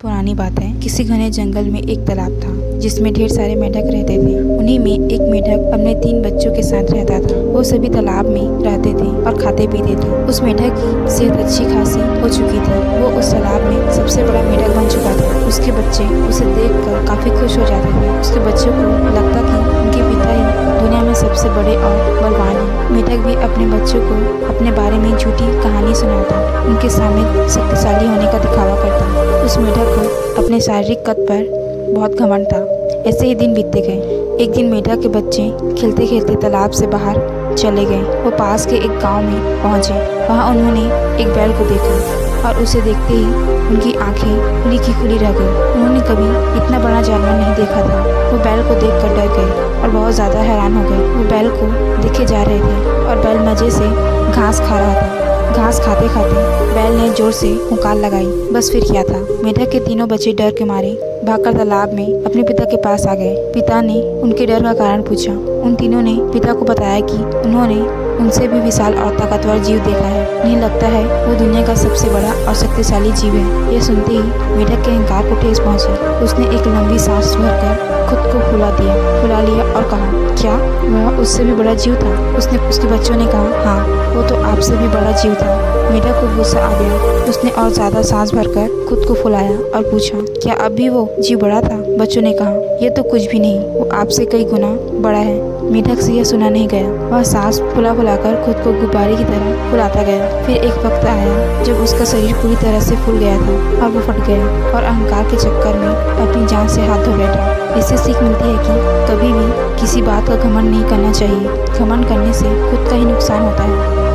पुरानी बात है, किसी घने जंगल में एक तालाब था जिसमें ढेर सारे मेंढक रहते थे। उन्हीं में एक मेंढक अपने 3 बच्चों के साथ रहता था। वो सभी तालाब में रहते थे और खाते पीते थे। उस मेंढक की सेहत अच्छी खासी हो चुकी थी। वो उस तालाब में सबसे बड़ा मेंढक बन चुका था। उसके बच्चे उसे देखकर काफी खुश हो जाते थे। उसके बच्चों को लगता कि उनके पिता ही दुनिया में सबसे बड़े और बलवान हैं। मेंढक भी अपने बच्चों को अपने बारे में झूठी कहानी सुनाता, उनके सामने शक्तिशाली होने का दिखावा करता। उस मेंढक को अपने शारीरिक कद पर बहुत घमंड था। ऐसे ही दिन बीतते गए। एक दिन मेंढक के बच्चे खेलते खेलते तालाब से बाहर चले गए। वो पास के एक गांव में पहुंचे। वहां उन्होंने एक बैल को देखा और उसे देखते ही उनकी आंखें खुली की खुली रह गई। उन्होंने कभी इतना बड़ा जानवर नहीं देखा था। वो बैल को देखकर डर गए और बहुत ज़्यादा हैरान हो गए। वो बैल को देखे जा रहे थे और बैल मज़े से घास खा रहा था। घास खाते खाते बैल ने जोर से हुंकार लगाई। बस फिर क्या था, मेंढक के तीनों बच्चे डर के मारे भागकर तालाब में अपने पिता के पास आ गए। पिता ने उनके डर का कारण पूछा। उन तीनों ने पिता को बताया कि उन्होंने उनसे भी विशाल और ताकतवर जीव देखा है। उन्हें लगता है वो दुनिया का सबसे बड़ा और शक्तिशाली जीव है। ये सुनते ही मेंढक के अहंकार को ठेस पहुंची। उसने एक लंबी सांस भरकर खुद को फुला लिया और कहा, क्या वह उससे भी बड़ा जीव था? उसके बच्चों ने कहा, हाँ, वो तो आपसे भी बड़ा जीव था। मेंढक को गुस्सा आ गया। उसने और ज्यादा सांस भरकर खुद को फुलाया और पूछा, क्या अब भी वो जीव बड़ा था? बच्चों ने कहा, ये तो कुछ भी नहीं, वो आपसे कई गुना बड़ा है। मेंढक से यह सुना नहीं गया। वह सांस फुलाकर खुद को गुब्बारे की तरह फुलाता गया। फिर एक वक्त आया जब उसका शरीर पूरी तरह से फूल गया था और वो फट गया और अहंकार के चक्कर में अपनी जान से हाथ धो बैठा। इससे सीख मिलती है कि कभी भी किसी बात का घमंड नहीं करना चाहिए। घमंड करने से खुद का ही नुकसान होता है।